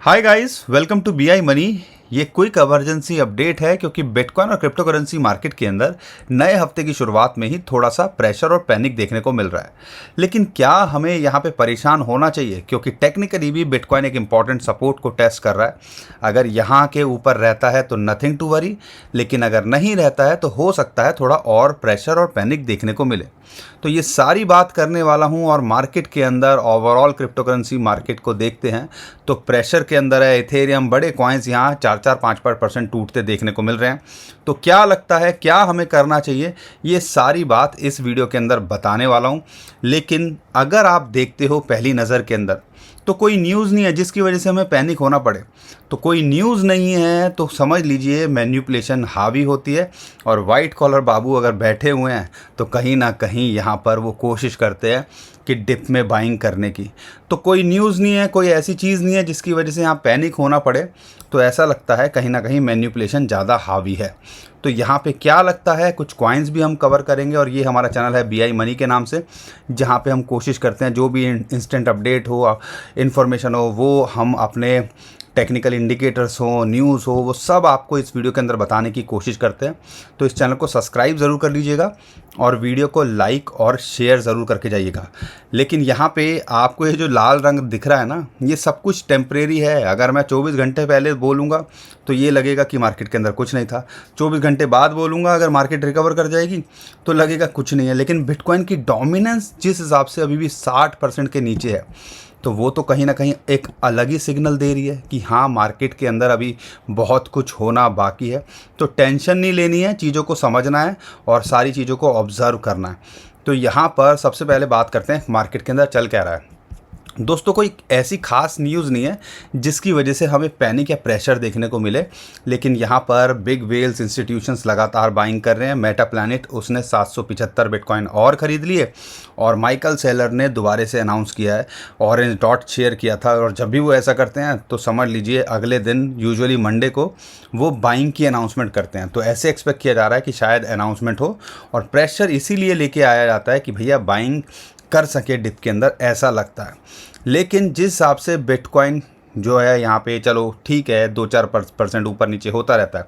Hi guys, welcome to BI money. ये quick emergency update है क्योंकि बिटकॉइन और क्रिप्टो करेंसी मार्केट के अंदर नए हफ्ते की शुरुआत में ही थोड़ा सा प्रेशर और पैनिक देखने को मिल रहा है। लेकिन क्या हमें यहाँ पे परेशान होना चाहिए? क्योंकि टेक्निकली भी बिटकॉइन एक इम्पॉर्टेंट सपोर्ट को टेस्ट कर रहा है। अगर यहाँ के ऊपर रहता है तो नथिंग टू वरी, लेकिन अगर नहीं रहता है तो हो सकता है थोड़ा और प्रेशर और पैनिक देखने को मिले। तो ये सारी बात करने वाला हूँ और मार्केट के अंदर ओवरऑल क्रिप्टो करेंसी मार्केट को देखते हैं तो प्रेशर के अंदर है। इथेरियम, बड़े कॉइन्स यहाँ 4-5% टूटते देखने को मिल रहे हैं। तो क्या लगता है, क्या हमें करना चाहिए, ये सारी बात इस वीडियो के अंदर बताने वाला हूँ। लेकिन अगर आप देखते हो पहली नज़र के अंदर तो कोई न्यूज़ नहीं है जिसकी वजह से हमें पैनिक होना पड़े। तो कोई न्यूज़ नहीं है तो समझ लीजिए मैन्युपुलेशन हावी होती है। और वाइट कॉलर बाबू अगर बैठे हुए हैं तो कहीं ना कहीं यहाँ पर वो कोशिश करते हैं कि डिप में बाइंग करने की। तो कोई न्यूज़ नहीं है, कोई ऐसी चीज़ नहीं है जिसकी वजह से यहाँ पैनिक होना पड़े। तो ऐसा लगता है कहीं ना कहीं मैन्युपुलेशन ज़्यादा हावी है। तो यहाँ पे क्या लगता है, कुछ कॉइन्स भी हम कवर करेंगे। और ये हमारा चैनल है बीआई मनी के नाम से, जहाँ पे हम कोशिश करते हैं जो भी इंस्टेंट अपडेट हो, इन्फॉर्मेशन हो, वो हम अपने टेक्निकल इंडिकेटर्स हो, न्यूज़ हो, वो सब आपको इस वीडियो के अंदर बताने की कोशिश करते हैं। तो इस चैनल को सब्सक्राइब ज़रूर कर लीजिएगा और वीडियो को लाइक और शेयर ज़रूर करके जाइएगा। लेकिन यहाँ पे आपको ये जो लाल रंग दिख रहा है ना, ये सब कुछ टेम्परेरी है। अगर मैं 24 घंटे पहले बोलूँगा तो ये लगेगा कि मार्केट के अंदर कुछ नहीं था। 24 घंटे बाद बोलूँगा अगर मार्केट रिकवर कर जाएगी तो लगेगा कुछ नहीं है। लेकिन बिटकॉइन की डोमिनेंस जिस हिसाब से अभी भी 60% के नीचे है, तो वो तो कहीं ना कहीं एक अलग ही सिग्नल दे रही है कि हाँ, मार्केट के अंदर अभी बहुत कुछ होना बाकी है। तो टेंशन नहीं लेनी है, चीज़ों को समझना है और सारी चीज़ों को ऑब्ज़र्व करना है। तो यहाँ पर सबसे पहले बात करते हैं मार्केट के अंदर चल क्या रहा है। दोस्तों, कोई ऐसी खास न्यूज़ नहीं है जिसकी वजह से हमें पैनिक या प्रेशर देखने को मिले। लेकिन यहाँ पर बिग वेल्स इंस्टीट्यूशंस लगातार बाइंग कर रहे हैं। मेटा प्लैनेट, उसने 775 बिटकॉइन और ख़रीद लिए। और माइकल सेलर ने दोबारा से अनाउंस किया है, ऑरेंज डॉट शेयर किया था। और जब भी वो ऐसा करते हैं तो समझ लीजिए अगले दिन, यूजुअली मंडे को, वो बाइंग की अनाउंसमेंट करते हैं। तो ऐसे एक्सपेक्ट किया जा रहा है कि शायद अनाउंसमेंट हो। और प्रेशर इसीलिए लेके आया जाता है कि भैया बाइंग कर सके डिप के अंदर, ऐसा लगता है। लेकिन जिस हिसाब से बिटकॉइन जो है यहाँ पे, चलो ठीक है, 2-4% ऊपर नीचे होता रहता है,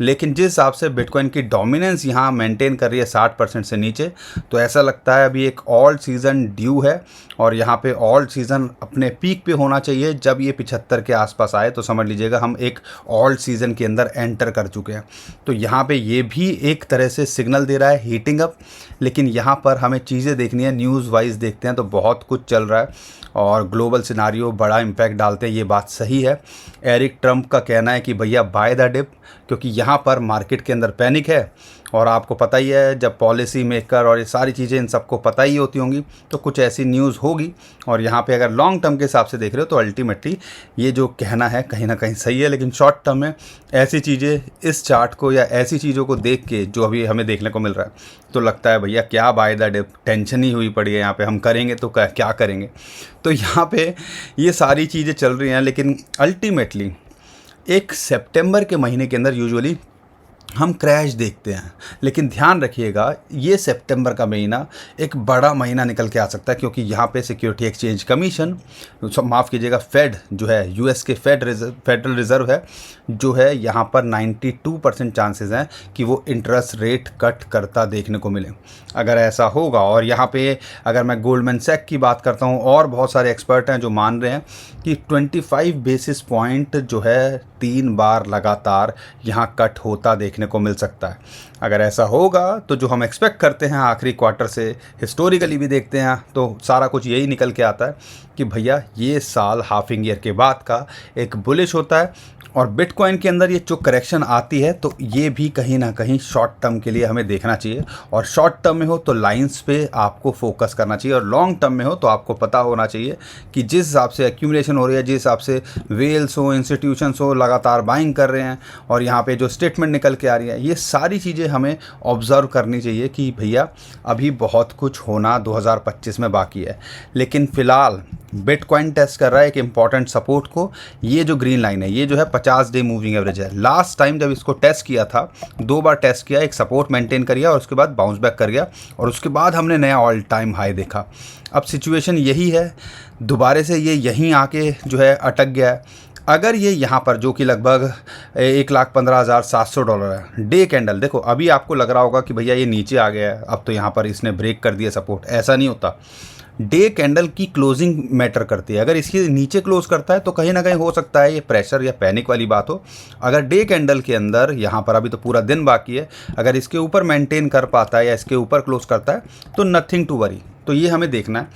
लेकिन जिस हिसाब से बिटकॉइन की डोमिनेंस यहाँ मेंटेन कर रही है 60% से नीचे, तो ऐसा लगता है अभी एक ऑल्ट सीज़न ड्यू है। और यहाँ पे ऑल्ट सीज़न अपने पीक पे होना चाहिए। जब ये 75 के आसपास आए तो समझ लीजिएगा हम एक ऑल्ट सीज़न के अंदर एंटर कर चुके हैं। तो यहाँ पे ये भी एक तरह से सिग्नल दे रहा है हीटिंग अप। लेकिन यहाँ पर हमें चीज़ें देखनी है, न्यूज़ वाइज देखते हैं तो बहुत कुछ चल रहा है और ग्लोबल सिनारियो बड़ा इम्पैक्ट डालते हैं, ये बात सही है। एरिक ट्रंप का कहना है कि भैया बाय द डिप, क्योंकि यहाँ पर मार्केट के अंदर पैनिक है। और आपको पता ही है, जब पॉलिसी मेकर और ये सारी चीज़ें इन सबको पता ही होती होंगी तो कुछ ऐसी न्यूज़ होगी। और यहाँ पे अगर लॉन्ग टर्म के हिसाब से देख रहे हो तो अल्टीमेटली ये जो कहना है कहीं ना कहीं सही है। लेकिन शॉर्ट टर्म में ऐसी चीज़ें, इस चार्ट को या ऐसी चीज़ों को देख के जो अभी हमें देखने को मिल रहा है, तो लगता है भैया क्या बाय द डिप, टेंशन ही हुई पड़ी है यहाँ पे, हम करेंगे तो क्या करेंगे। तो यहाँ पे ये सारी चीज़ें चल रही हैं। लेकिन अल्टीमेटली एक सितंबर के महीने के अंदर यूजुअली हम क्रैश देखते हैं। लेकिन ध्यान रखिएगा, ये सितंबर का महीना एक बड़ा महीना निकल के आ सकता है, क्योंकि यहाँ पे सिक्योरिटी एक्सचेंज कमीशन, माफ़ कीजिएगा, फेड जो है, यूएस के फेडरल रिज़र्व है, जो है यहाँ पर 92% चांसेस हैं कि वो इंटरेस्ट रेट कट करता देखने को मिले। अगर ऐसा होगा, और यहाँ पे अगर मैं गोल्डमैन सैक की बात करता हूँ और बहुत सारे एक्सपर्ट हैं जो मान रहे हैं कि 25 बेसिस पॉइंट जो है 3 बार लगातार यहाँ कट होता देखने को मिल सकता है। अगर ऐसा होगा तो जो हम एक्सपेक्ट करते हैं आखिरी क्वार्टर से, हिस्टोरिकली भी देखते हैं, तो सारा कुछ यही निकल के आता है कि भैया ये साल हाफिंग ईयर के बाद का एक बुलिश होता है। और बिटकॉइन के अंदर ये जो करेक्शन आती है तो ये भी कहीं ना कहीं शॉर्ट टर्म के लिए हमें देखना चाहिए। और शॉर्ट टर्म में हो तो लाइंस पे आपको फोकस करना चाहिए, और लॉन्ग टर्म में हो तो आपको पता होना चाहिए कि जिस हिसाब से एक्यूमुलेशन हो रही है, जिस हिसाब से वेल्स हो, इंस्टीट्यूशंस हो, लगातार बाइंग कर रहे हैं, और यहाँ पे जो स्टेटमेंट निकल के आ रही है, ये सारी चीज़ें हमें ऑब्ज़र्व करनी चाहिए कि भैया अभी बहुत कुछ होना 2025 में बाकी है। लेकिन फ़िलहाल बिटकॉइन टेस्ट कर रहा है एक इम्पॉर्टेंट सपोर्ट को। ये जो ग्रीन लाइन है, ये जो है 50 डे मूविंग एवरेज है। लास्ट टाइम जब इसको टेस्ट किया था, 2 बार टेस्ट किया, एक सपोर्ट मेंटेन कर गया और उसके बाद बाउंस बैक कर गया, और उसके बाद हमने नया ऑल टाइम हाई देखा। अब सिचुएशन यही है, दोबारा से ये यहीं आके जो है अटक गया है। अगर ये यहाँ पर जो कि लगभग 1,15,700 डॉलर है डे कैंडल, देखो अभी आपको लग रहा होगा कि भैया ये नीचे आ गया है, अब तो यहाँ पर इसने ब्रेक कर दिया सपोर्ट, ऐसा नहीं होता। डे कैंडल की क्लोजिंग मैटर करती है। अगर इसके नीचे क्लोज करता है तो कहीं ना कहीं हो सकता है ये प्रेशर या पैनिक वाली बात हो। अगर डे कैंडल के अंदर यहाँ पर अभी तो पूरा दिन बाकी है, अगर इसके ऊपर मेंटेन कर पाता है या इसके ऊपर क्लोज करता है तो नथिंग टू वरी। तो ये हमें देखना है।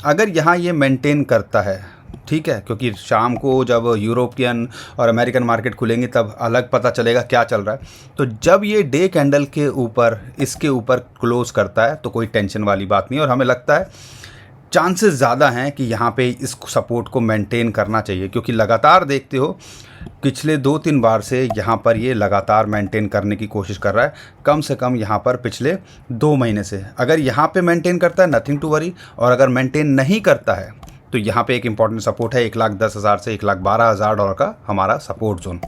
अगर यहाँ ये मेंटेन करता है, ठीक है, क्योंकि शाम को जब यूरोपियन और अमेरिकन मार्केट खुलेंगे तब अलग पता चलेगा क्या चल रहा है। तो जब ये डे कैंडल के ऊपर इसके ऊपर क्लोज करता है तो कोई टेंशन वाली बात नहीं है, और हमें लगता है चांसेस ज़्यादा हैं कि यहाँ पे इस सपोर्ट को मेंटेन करना चाहिए, क्योंकि लगातार देखते हो पिछले 2-3 बार से यहाँ पर ये लगातार मेंटेन करने की कोशिश कर रहा है, कम से कम यहाँ पर पिछले 2 महीने से। अगर यहाँ पे मेंटेन करता है नथिंग टू वरी, और अगर मेंटेन नहीं करता है तो यहाँ पे एक इम्पॉर्टेंट सपोर्ट है 1,10,000 से 1,12,000 डॉलर का हमारा सपोर्ट जोन।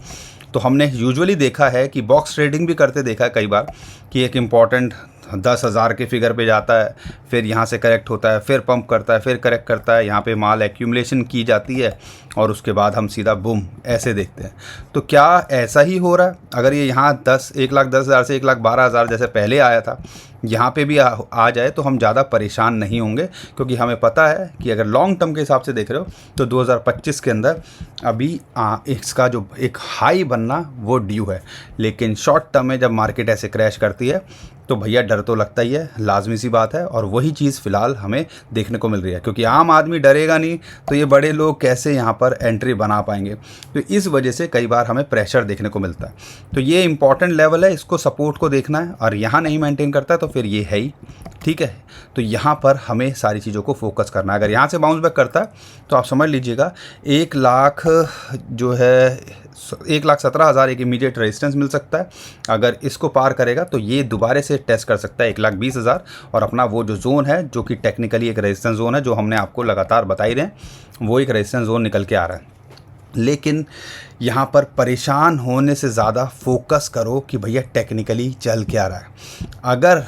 तो हमने यूजुअली देखा है कि बॉक्स ट्रेडिंग भी करते देखा है कई बार कि एक इम्पॉर्टेंट 10,000 के फिगर पे जाता है, फिर यहाँ से करेक्ट होता है, फिर पंप करता है, फिर करेक्ट करता है, यहाँ पे माल एक्यूमुलेशन की जाती है और उसके बाद हम सीधा बूम ऐसे देखते हैं। तो क्या ऐसा ही हो रहा है? अगर ये यहाँ 1,10,000 से 1,12,000 जैसे पहले आया था यहाँ पे भी आ जाए तो हम ज़्यादा परेशान नहीं होंगे, क्योंकि हमें पता है कि अगर लॉन्ग टर्म के हिसाब से देख रहे हो तो 2025 के अंदर अभी इसका जो एक हाई बनना वो ड्यू है। लेकिन शॉर्ट टर्म में जब मार्केट ऐसे क्रैश करती है तो भैया डर तो लगता ही है, लाजमी सी बात है, और वही चीज़ फ़िलहाल हमें देखने को मिल रही है। क्योंकि आम आदमी डरेगा नहीं तो ये बड़े लोग कैसे यहाँ पर एंट्री बना पाएंगे, तो इस वजह से कई बार हमें प्रेशर देखने को मिलता है। तो ये इंपॉर्टेंट लेवल है, इसको सपोर्ट को देखना है, और यहाँ नहीं मेंटेन करता है तो फिर ये है ही, ठीक है। तो यहाँ पर हमें सारी चीज़ों को फोकस करना है। अगर यहाँ से बाउंस बैक करता है तो आप समझ लीजिएगा 1 लाख जो है 1,17,000 एक इमीडिएट रेजिस्टेंस मिल सकता है। अगर इसको पार करेगा तो ये दोबारा से टेस्ट कर सकता है 1,20,000, और अपना वो जो जोन है जो कि टेक्निकली एक रेजिस्टेंस जोन है जो हमने आपको लगातार बता ही रहे हैं, वो एक रेजिस्टेंस जोन निकल के आ रहा है। लेकिन यहाँ पर परेशान होने से ज़्यादा फोकस करो कि भैया टेक्निकली चल क्या रहा है। अगर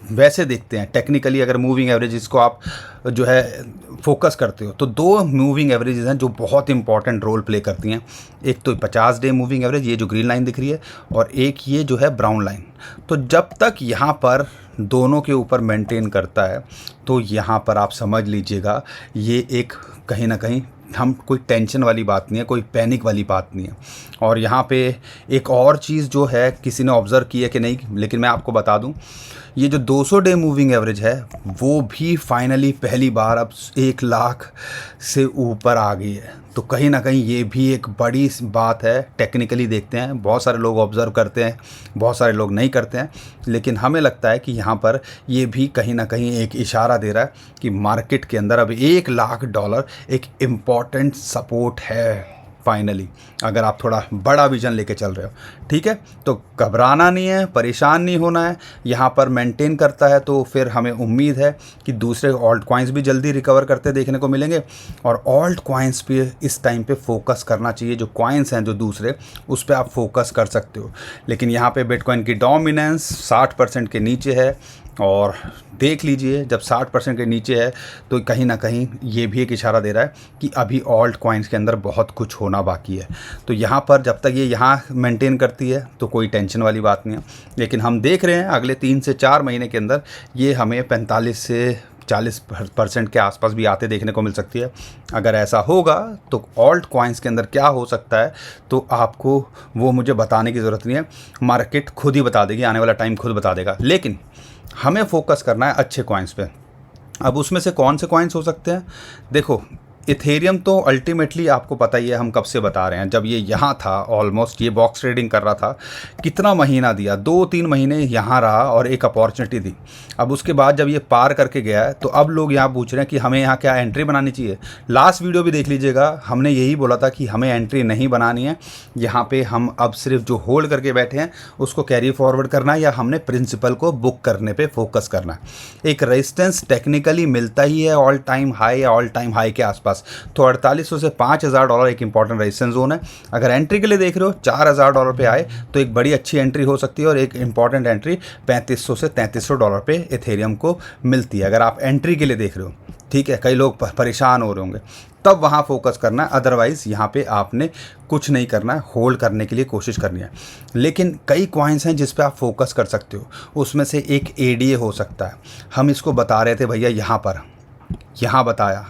वैसे देखते हैं टेक्निकली, अगर मूविंग एवरेजेस को आप जो है फोकस करते हो तो 2 मूविंग एवरेजेस हैं जो बहुत इंपॉर्टेंट रोल प्ले करती हैं। एक तो 50 डे मूविंग एवरेज, ये जो ग्रीन लाइन दिख रही है, और एक ये जो है ब्राउन लाइन। तो जब तक यहाँ पर दोनों के ऊपर मेंटेन करता है तो यहाँ पर आप समझ लीजिएगा ये एक कहीं ना कहीं हम कोई टेंशन वाली बात नहीं है, कोई पैनिक वाली बात नहीं है। और यहाँ पे एक और चीज़ जो है किसी ने ऑब्ज़र्व की है कि नहीं, लेकिन मैं आपको बता दूं, ये जो 200 डे मूविंग एवरेज है वो भी फाइनली पहली बार अब 1 लाख से ऊपर आ गई है। तो कहीं ना कहीं ये भी एक बड़ी बात है। टेक्निकली देखते हैं, बहुत सारे लोग ऑब्ज़र्व करते हैं, बहुत सारे लोग नहीं करते हैं, लेकिन हमें लगता है कि यहाँ पर ये भी कहीं ना कहीं एक इशारा दे रहा है कि मार्केट के अंदर अब 1 लाख डॉलर एक इम्पॉर्टेंट सपोर्ट है फाइनली, अगर आप थोड़ा बड़ा विजन लेके चल रहे हो, ठीक है। तो घबराना नहीं है, परेशान नहीं होना है। यहाँ पर मेंटेन करता है तो फिर हमें उम्मीद है कि दूसरे ऑल्ट कॉइन्स भी जल्दी रिकवर करते देखने को मिलेंगे, और ऑल्ट कॉइन्स पे इस टाइम पे फोकस करना चाहिए। जो कॉइन्स हैं जो दूसरे, उस पर आप फोकस कर सकते हो। लेकिन यहाँ पे बिटकॉइन की डोमिनेंस 60% के नीचे है, और देख लीजिए जब 60% के नीचे है तो कहीं ना कहीं ये भी एक इशारा दे रहा है कि अभी ऑल्ट कॉइन्स के अंदर बहुत कुछ होना बाकी है। तो यहाँ पर जब तक ये यहाँ मेंटेन करती है तो कोई टेंशन वाली बात नहीं है। लेकिन हम देख रहे हैं अगले 3 से 4 महीने के अंदर ये हमें 45 से 40% के आसपास भी आते देखने को मिल सकती है। अगर ऐसा होगा तो ऑल्ट कॉइन्स के अंदर क्या हो सकता है तो आपको वो मुझे बताने की ज़रूरत नहीं है, मार्केट खुद ही बता देगी, आने वाला टाइम खुद बता देगा। लेकिन हमें फोकस करना है अच्छे कॉइन्स पे। अब उसमें से कौन से कॉइन्स हो सकते हैं? देखो, इथेरियम तो अल्टीमेटली आपको पता ही है, हम कब से बता रहे हैं, जब ये यहाँ था ऑलमोस्ट, ये बॉक्स ट्रेडिंग कर रहा था, कितना महीना दिया, 2-3 महीने यहाँ रहा और एक अपॉर्चुनिटी दी। अब उसके बाद जब ये पार करके गया है तो अब लोग यहाँ पूछ रहे हैं कि हमें यहाँ क्या एंट्री बनानी चाहिए। लास्ट वीडियो भी देख लीजिएगा, हमने यही बोला था कि हमें एंट्री नहीं बनानी है, यहाँ पे हम अब सिर्फ जो होल्ड करके बैठे हैं उसको कैरी फॉरवर्ड करना है, या हमने प्रिंसिपल को बुक करने पर फोकस करना है। एक रेजिस्टेंस टेक्निकली मिलता ही है ऑल टाइम हाई या ऑल टाइम हाई के आसपास, तो 4800 से 5000 डॉलर एक इंपॉर्टेंट रेजिस्टेंस जोन है। अगर एंट्री के लिए देख रहे हो 4000 डॉलर पे आए तो एक बड़ी अच्छी एंट्री हो सकती है, और एक इंपॉर्टेंट एंट्री 3500 से 3300 डॉलर पे इथेरियम को मिलती है, अगर आप एंट्री के लिए देख रहे हो, ठीक है, कई लोग परेशान हो रहे होंगे, तब वहाँ फोकस करना है। अदरवाइज़ यहाँ पे आपने कुछ नहीं करना है, होल्ड करने के लिए कोशिश करनी है। लेकिन कई कॉइन्स हैं जिस पे आप फोकस कर सकते हो, उसमें से एक एडीए हो सकता है। हम इसको बता रहे थे भैया यहाँ बताया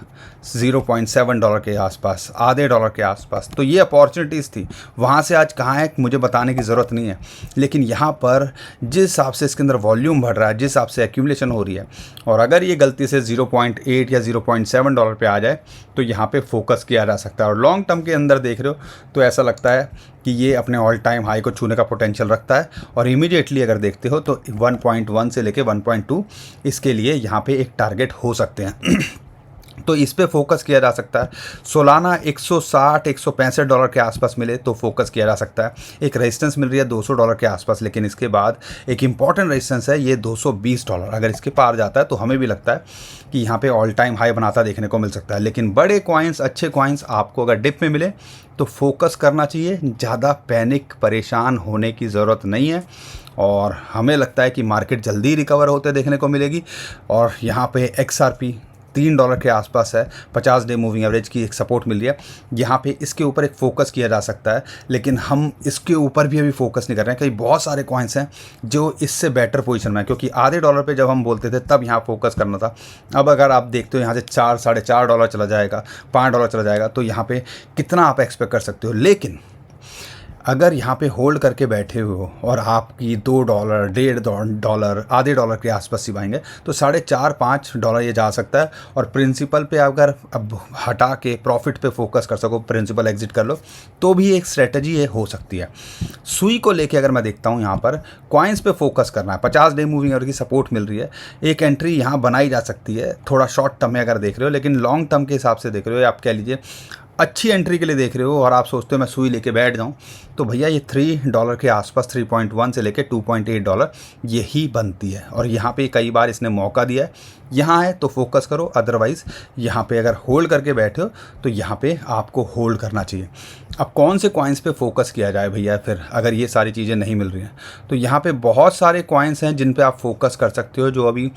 $0.7 के आसपास, आधे डॉलर के आसपास, तो ये अपॉर्चुनिटीज़ थी। वहाँ से आज कहाँ है मुझे बताने की ज़रूरत नहीं है, लेकिन यहाँ पर जिस हिसाब से इसके अंदर वॉल्यूम बढ़ रहा है, जिस हिसाब से एक्यूमुलेशन हो रही है, और अगर ये गलती से 0.8 या $0.7 पे आ जाए तो यहाँ पे फोकस किया जा सकता है। और लॉन्ग टर्म के अंदर देख रहे हो तो ऐसा लगता है कि ये अपने ऑल टाइम हाई को छूने का पोटेंशियल रखता है। और इमीडिएटली अगर देखते हो तो 1.1 से लेके 1.2 इसके लिए यहाँ पे एक टारगेट हो सकते हैं। तो इस पे फोकस किया जा सकता है। सोलाना 160-165 डॉलर के आसपास मिले तो फोकस किया जा सकता है। एक रेजिस्टेंस मिल रही है $200 के आसपास, लेकिन इसके बाद एक इम्पॉर्टेंट रेजिस्टेंस है ये $220। अगर इसके पार जाता है तो हमें भी लगता है कि यहाँ पे ऑल टाइम हाई बनाता देखने को मिल सकता है। लेकिन बड़े कॉइन्स, अच्छे कॉइन्स आपको अगर डिप में मिले तो फोकस करना चाहिए। ज़्यादा पैनिक परेशान होने की ज़रूरत नहीं है, और हमें लगता है कि मार्केट जल्दी रिकवर होते देखने को मिलेगी। और यहाँ पे XRP $3 के आसपास है, 50 डे मूविंग एवरेज की एक सपोर्ट मिल रही है। यहाँ पे इसके ऊपर एक फोकस किया जा सकता है, लेकिन हम इसके ऊपर भी अभी फोकस नहीं कर रहे हैं। कई बहुत सारे कॉइन्स हैं जो इससे बेटर पोजीशन में है, क्योंकि आधे डॉलर पे जब हम बोलते थे तब यहाँ फोकस करना था। अब अगर आप देखते हो यहाँ से $4-4.5 चला जाएगा, $5 चला जाएगा, तो यहाँ पे कितना आप एक्सपेक्ट कर सकते हो। लेकिन अगर यहाँ पे होल्ड करके बैठे हुए हो और आपकी $2, $1.5, आधे डॉलर के आसपास सिवाएंगे तो $4.5-5 ये जा सकता है। और प्रिंसिपल पे अगर अब हटा के प्रॉफिट पे फोकस कर सको, प्रिंसिपल एग्जिट कर लो, तो भी एक स्ट्रेटजी ये हो सकती है। सुई को लेके अगर मैं देखता हूँ, यहाँ पर कॉइन्स पे फोकस करना है। 50 डे मूविंग एवरेज की सपोर्ट मिल रही है, एक एंट्री यहाँ बनाई जा सकती है थोड़ा शॉर्ट टर्म में अगर देख रहे हो। लेकिन लॉन्ग टर्म के हिसाब से देख रहे हो, आप कह लीजिए अच्छी एंट्री के लिए देख रहे हो, और आप सोचते हो मैं सुई लेके बैठ जाऊं, तो भैया ये $3 के आसपास, 3.1 से लेके $2.8 यही बनती है। और यहाँ पे कई बार इसने मौका दिया है, यहाँ है तो फोकस करो। अदरवाइज़ यहाँ पे अगर होल्ड करके बैठे हो तो यहाँ पे आपको होल्ड करना चाहिए। अब कौन से कॉइन्स पे फोकस किया जाए भैया फिर, अगर ये सारी चीज़ें नहीं मिल रही हैं? तो यहाँ पे बहुत सारे कॉइन्स हैं जिन पे आप फोकस कर सकते हो, जो अभी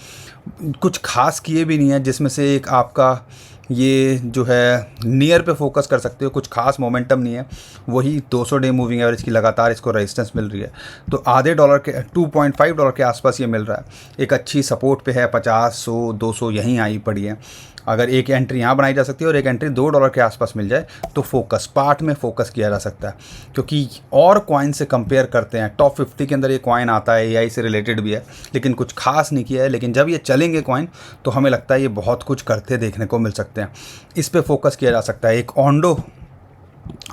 कुछ खास किए भी नहीं है। जिसमें से एक आपका ये जो है नियर पे फोकस कर सकते हो, कुछ खास मोमेंटम नहीं है। वही 200 डे मूविंग एवरेज की लगातार इसको रेजिस्टेंस मिल रही है, तो आधे डॉलर के $2.5 के आसपास ये मिल रहा है। एक अच्छी सपोर्ट पे है, 50, 100, 200 यहीं आई पड़ी है। अगर एक एंट्री यहाँ बनाई जा सकती है और एक एंट्री $2 के आसपास मिल जाए तो फोकस पार्ट में फोकस किया जा सकता है। क्योंकि और कॉइन से कंपेयर करते हैं, टॉप 50 के अंदर ये कॉइन आता है, AI से रिलेटेड भी है, लेकिन कुछ खास नहीं किया है। लेकिन जब ये चलेंगे कॉइन तो हमें लगता है ये बहुत कुछ करते देखने को मिल सकते हैं। इस पर फोकस किया जा सकता है। एक ओंडो,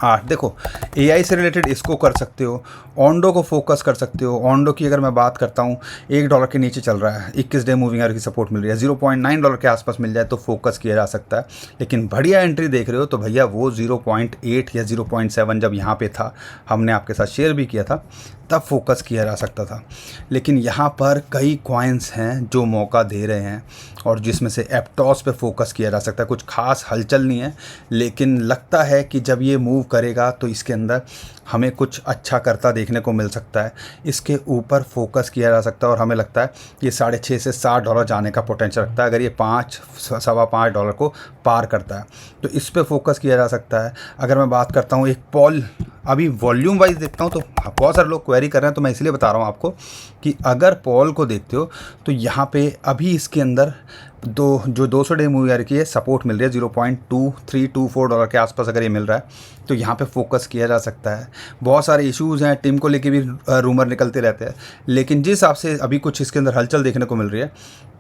देखो AI से रिलेटेड इसको कर सकते हो, ओंडो को फोकस कर सकते हो। ओंडो की अगर मैं बात करता हूँ, $1 के नीचे चल रहा है, 21 डे मूविंग एवरेज की सपोर्ट मिल रही है, $0.9 के आसपास मिल जाए तो फोकस किया जा सकता है। लेकिन बढ़िया एंट्री देख रहे हो तो भैया वो 0.8 या 0.7 जब यहाँ पे था, हमने आपके साथ शेयर भी किया था, तब फोकस किया जा सकता था। लेकिन यहाँ पर कई कॉइन्स हैं जो मौका दे रहे हैं, और जिसमें से एप्टॉस पे फोकस किया जा सकता है। कुछ खास हलचल नहीं है, लेकिन लगता है कि जब ये मूव करेगा तो इसके अंदर हमें कुछ अच्छा करता देखने को मिल सकता है। इसके ऊपर फोकस किया जा सकता है, और हमें लगता है ये $6.5 से $7 जाने का पोटेंशियल रखता है अगर ये $5-5.25 को पार करता है, तो इस पे फोकस किया जा सकता है। अगर मैं बात करता हूँ एक पॉल, अभी वॉल्यूम वाइज देखता हूँ तो बहुत सारे लोग क्वेरी कर रहे हैं, तो मैं इसलिए बता रहा हूँ आपको कि अगर पॉल को देखते हो तो यहाँ पे अभी इसके अंदर जो 200 डे मूविंग एवरेज की है सपोर्ट मिल रही है, $0.2324 के आसपास अगर ये मिल रहा है तो यहाँ पे फोकस किया जा सकता है। बहुत सारे इश्यूज़ हैं, टीम को लेके भी रूमर निकलते रहते हैं, लेकिन जिस हिसाब से अभी कुछ इसके अंदर हलचल देखने को मिल रही है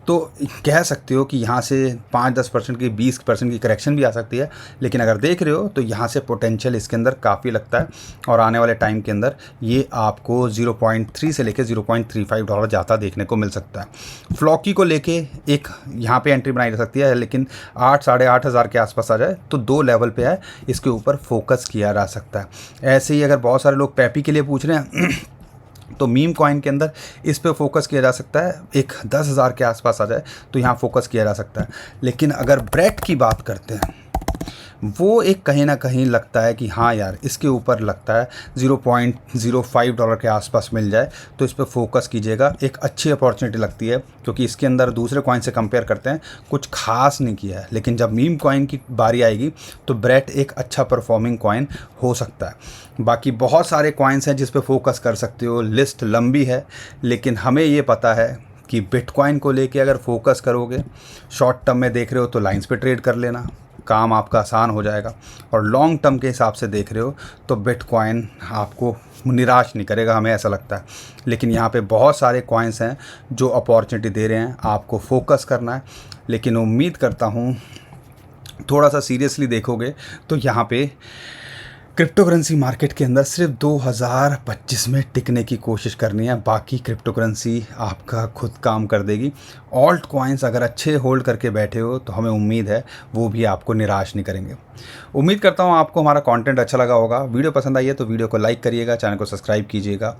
तो कह सकते हो कि यहाँ से 5-10% की 20% की करेक्शन भी आ सकती है। लेकिन अगर देख रहे हो तो यहाँ से पोटेंशियल इसके अंदर काफ़ी लगता है, और आने वाले टाइम के अंदर ये आपको 0.3 से लेकर $0.35 जाता देखने को मिल सकता है। फ्लॉकी को लेके एक यहाँ पे एंट्री बनाई जा सकती है, लेकिन 8-8.5 के आसपास आ जाए तो 2 लेवल पे है, इसके ऊपर फोकस किया जा सकता है। ऐसे ही अगर बहुत सारे लोग पैपी के लिए पूछ रहे हैं तो मीम कॉइन के अंदर इस पे फोकस किया जा सकता है। एक 10,000 के आसपास आ जाए तो यहाँ फोकस किया जा सकता है। लेकिन अगर ब्रेड की बात करते हैं, वो एक कहीं ना कहीं लगता है कि हाँ यार, इसके ऊपर लगता है $0.05 के आसपास मिल जाए तो इस पर फोकस कीजिएगा। एक अच्छी अपॉर्चुनिटी लगती है क्योंकि इसके अंदर दूसरे कॉइन से कंपेयर करते हैं कुछ खास नहीं किया है, लेकिन जब मीम कॉइन की बारी आएगी तो ब्रेट एक अच्छा परफॉर्मिंग कॉइन हो सकता है। बाकी बहुत सारे कॉइन्स हैं जिस पे फोकस कर सकते हो, लिस्ट लंबी है, लेकिन हमें ये पता है कि बिटकॉइन को लेके अगर फोकस करोगे, शॉर्ट टर्म में देख रहे हो तो लाइंस पे ट्रेड कर लेना, काम आपका आसान हो जाएगा। और लॉन्ग टर्म के हिसाब से देख रहे हो तो बिटकॉइन आपको निराश नहीं करेगा, हमें ऐसा लगता है। लेकिन यहाँ पे बहुत सारे कॉइन्स हैं जो अपॉर्चुनिटी दे रहे हैं, आपको फोकस करना है। लेकिन उम्मीद करता हूँ थोड़ा सा सीरियसली देखोगे तो यहाँ पे क्रिप्टो करेंसी मार्केट के अंदर सिर्फ 2025 में टिकने की कोशिश करनी है, बाकी क्रिप्टो करेंसी आपका खुद काम कर देगी। ऑल्ट कॉइन्स अगर अच्छे होल्ड करके बैठे हो तो हमें उम्मीद है वो भी आपको निराश नहीं करेंगे। उम्मीद करता हूँ आपको हमारा कंटेंट अच्छा लगा होगा। वीडियो पसंद आई है तो वीडियो को लाइक करिएगा, चैनल को सब्सक्राइब कीजिएगा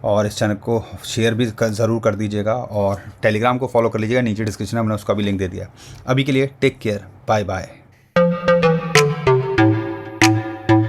और इस चैनल को शेयर भी ज़रूर कर दीजिएगा। और टेलीग्राम को फॉलो कर लीजिएगा, नीचे डिस्क्रिप्शन में हमने उसका भी लिंक दे दिया। अभी के लिए टेक केयर, बाय बाय।